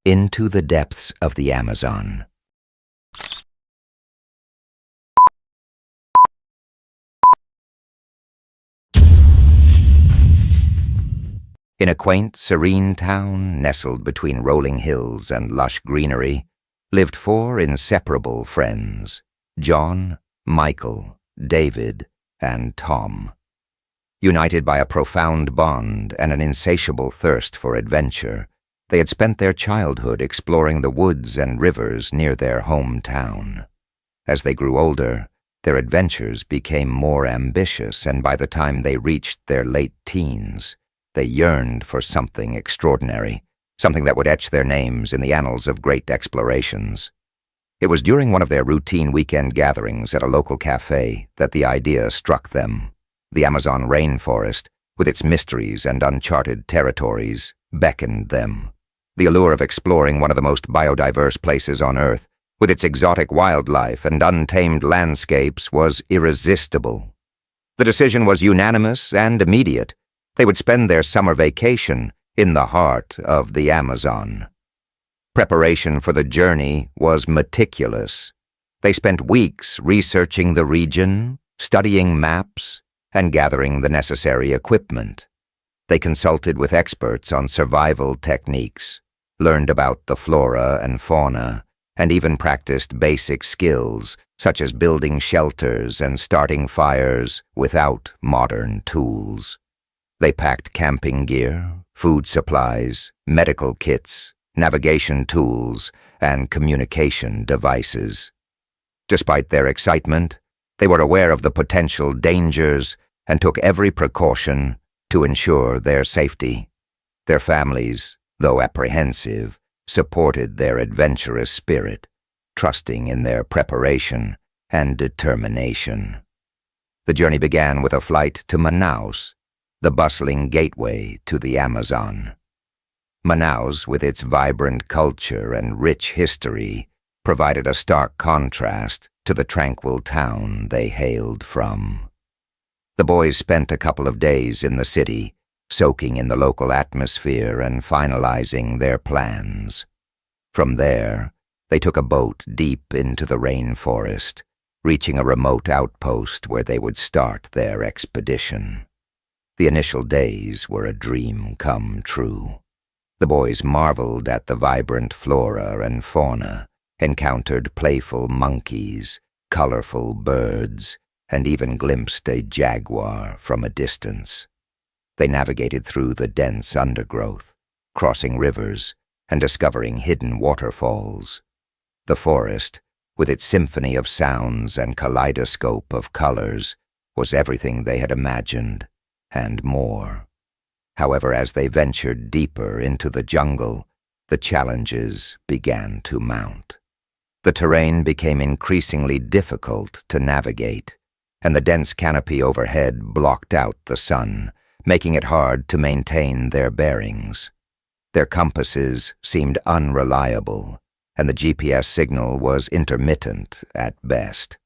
into the depths of the Amazon. In a quaint, serene town nestled between rolling hills and lush greenery, lived four inseparable friends: John, Michael, David, and Tom. United by a profound bond and an insatiable thirst for adventure, they had spent their childhood exploring the woods and rivers near their hometown. As they grew older, their adventures became more ambitious, and by the time they reached their late teens, they yearned for something extraordinary, something that would etch their names in the annals of great explorations. It was during one of their routine weekend gatherings at a local cafe that the idea struck them. The Amazon rainforest, with its mysteries and uncharted territories, beckoned them. The allure of exploring one of the most biodiverse places on Earth, with its exotic wildlife and untamed landscapes, was irresistible. The decision was unanimous and immediate. They would spend their summer vacation in the heart of the Amazon. Preparation for the journey was meticulous. They spent weeks researching the region, studying maps, and gathering the necessary equipment. They consulted with experts on survival techniques, learned about the flora and fauna, and even practiced basic skills such as building shelters and starting fires without modern tools. They packed camping gear, food supplies, medical kits, navigation tools, and communication devices. Despite their excitement, they were aware of the potential dangers and took every precaution to ensure their safety. Their families, though apprehensive, supported their adventurous spirit, trusting in their preparation and determination. The journey began with a flight to Manaus, the bustling gateway to the Amazon. Manaus, with its vibrant culture and rich history, provided a stark contrast to the tranquil town they hailed from. The boys spent a couple of days in the city, soaking in the local atmosphere and finalizing their plans. From there, they took a boat deep into the rainforest, reaching a remote outpost where they would start their expedition. The initial days were a dream come true. The boys marveled at the vibrant flora and fauna, encountered playful monkeys, colorful birds, and even glimpsed a jaguar from a distance. They navigated through the dense undergrowth, crossing rivers and discovering hidden waterfalls. The forest, with its symphony of sounds and kaleidoscope of colors, was everything they had imagined, and more. However, as they ventured deeper into the jungle, the challenges began to mount. The terrain became increasingly difficult to navigate, and the dense canopy overhead blocked out the sun, making it hard to maintain their bearings. Their compasses seemed unreliable, and the GPS signal was intermittent at best.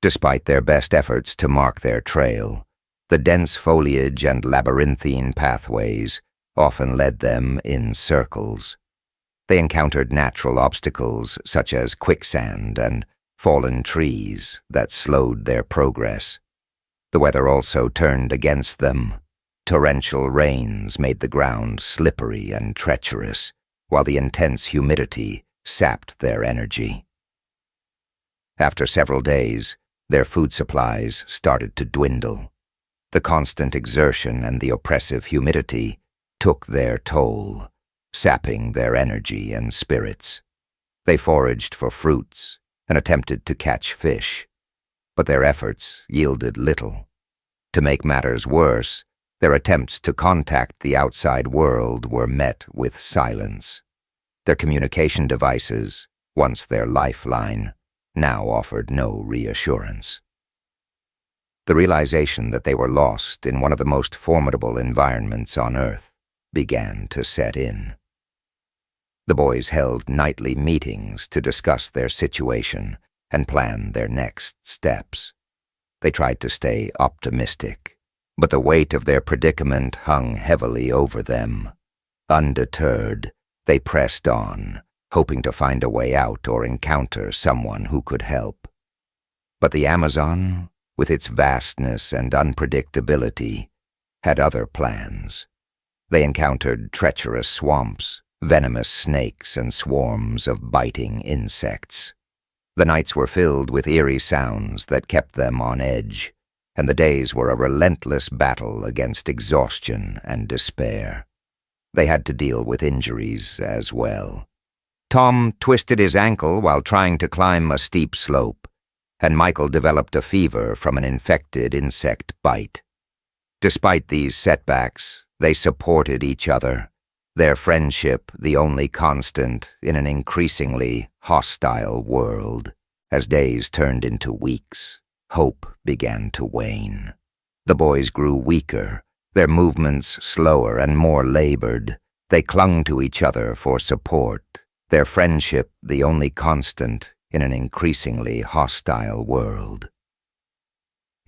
Despite their best efforts to mark their trail, the dense foliage and labyrinthine pathways often led them in circles. They encountered natural obstacles such as quicksand and fallen trees that slowed their progress. The weather also turned against them. Torrential rains made the ground slippery and treacherous, while the intense humidity sapped their energy. After several days, their food supplies started to dwindle. The constant exertion and the oppressive humidity took their toll, sapping their energy and spirits. They foraged for fruits and attempted to catch fish, but their efforts yielded little. To make matters worse, their attempts to contact the outside world were met with silence. Their communication devices, once their lifeline, now offered no reassurance. The realization that they were lost in one of the most formidable environments on Earth began to set in. The boys held nightly meetings to discuss their situation and plan their next steps. They tried to stay optimistic, but the weight of their predicament hung heavily over them. Undeterred, They pressed on, hoping to find a way out or encounter someone who could help. But the Amazon, with its vastness and unpredictability, had other plans. They encountered treacherous swamps, venomous snakes, and swarms of biting insects. The nights were filled with eerie sounds that kept them on edge, and the days were a relentless battle against exhaustion and despair. They had to deal with injuries as well. Tom twisted his ankle while trying to climb a steep slope, and Michael developed a fever from an infected insect bite. Despite these setbacks, they supported each other, their friendship the only constant in an increasingly hostile world. As days turned into weeks, hope began to wane. The boys grew weaker, their movements slower and more labored. They clung to each other for support, their friendship the only constant in an increasingly hostile world.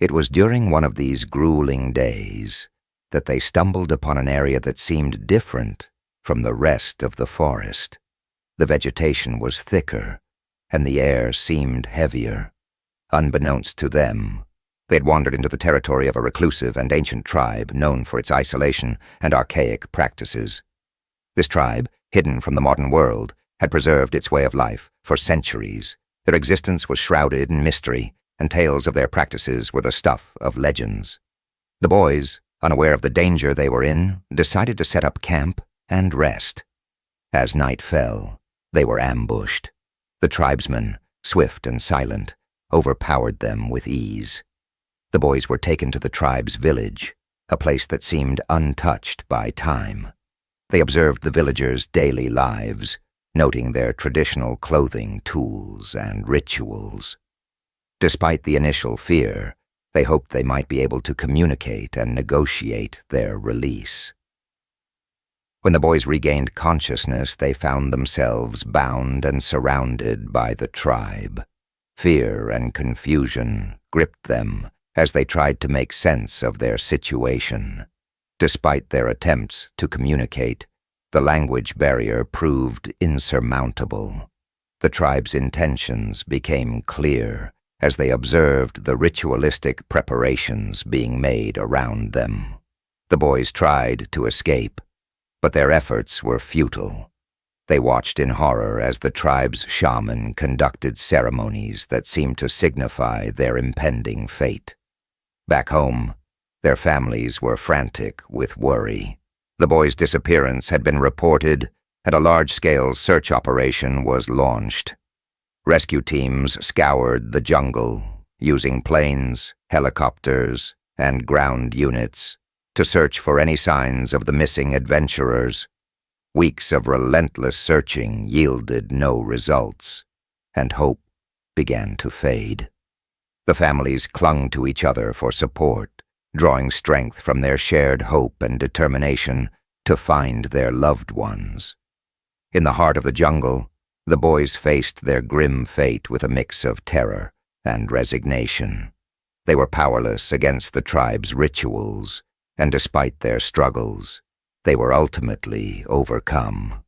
It was during one of these grueling days that they stumbled upon an area that seemed different from the rest of the forest. The vegetation was thicker, and the air seemed heavier. Unbeknownst to them, they had wandered into the territory of a reclusive and ancient tribe known for its isolation and archaic practices. This tribe, hidden from the modern world, had preserved its way of life for centuries. Their existence was shrouded in mystery, and tales of their practices were the stuff of legends. The boys, unaware of the danger they were in, decided to set up camp and rest. As night fell, they were ambushed. The tribesmen, swift and silent, overpowered them with ease. The boys were taken to the tribe's village, a place that seemed untouched by time. They observed the villagers' daily lives, noting their traditional clothing, tools, and rituals. Despite the initial fear, they hoped they might be able to communicate and negotiate their release. When the boys regained consciousness, they found themselves bound and surrounded by the tribe. Fear and confusion gripped them as they tried to make sense of their situation. Despite their attempts to communicate, the language barrier proved insurmountable. The tribe's intentions became clear as they observed the ritualistic preparations being made around them. The boys tried to escape, but their efforts were futile. They watched in horror as the tribe's shaman conducted ceremonies that seemed to signify their impending fate. Back home, their families were frantic with worry. The boys' disappearance had been reported, and a large-scale search operation was launched. Rescue teams scoured the jungle, using planes, helicopters, and ground units to search for any signs of the missing adventurers. Weeks of relentless searching yielded no results, and hope began to fade. The families clung to each other for support, drawing strength from their shared hope and determination to find their loved ones. In the heart of the jungle, the boys faced their grim fate with a mix of terror and resignation. They were powerless against the tribe's rituals, and despite their struggles, they were ultimately overcome.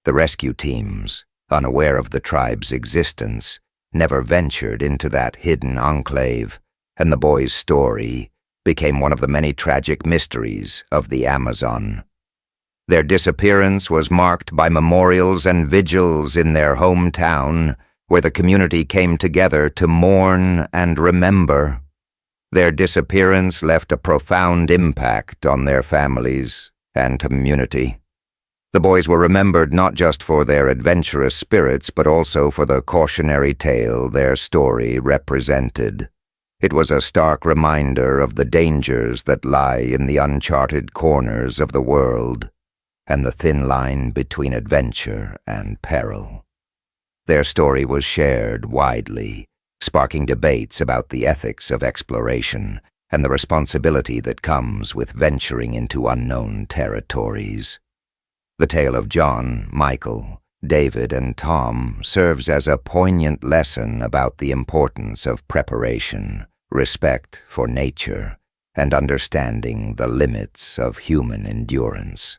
The rescue teams, unaware of the tribe's existence, never ventured into that hidden enclave, and the boys' story became one of the many tragic mysteries of the Amazon. Their disappearance was marked by memorials and vigils in their hometown, where the community came together to mourn and remember. Their disappearance left a profound impact on their families and community. The boys were remembered not just for their adventurous spirits, but also for the cautionary tale their story represented. It was a stark reminder of the dangers that lie in the uncharted corners of the world, and the thin line between adventure and peril. Their story was shared widely, sparking debates about the ethics of exploration and the responsibility that comes with venturing into unknown territories. The tale of John, Michael, David, and Tom serves as a poignant lesson about the importance of preparation, respect for nature, and understanding the limits of human endurance.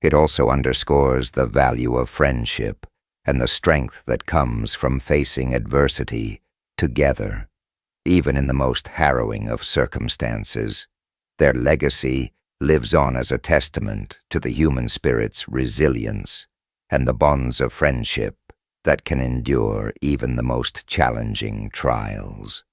It also underscores the value of friendship and the strength that comes from facing adversity together, even in the most harrowing of circumstances. Their legacy lives on as a testament to the human spirit's resilience and the bonds of friendship that can endure even the most challenging trials.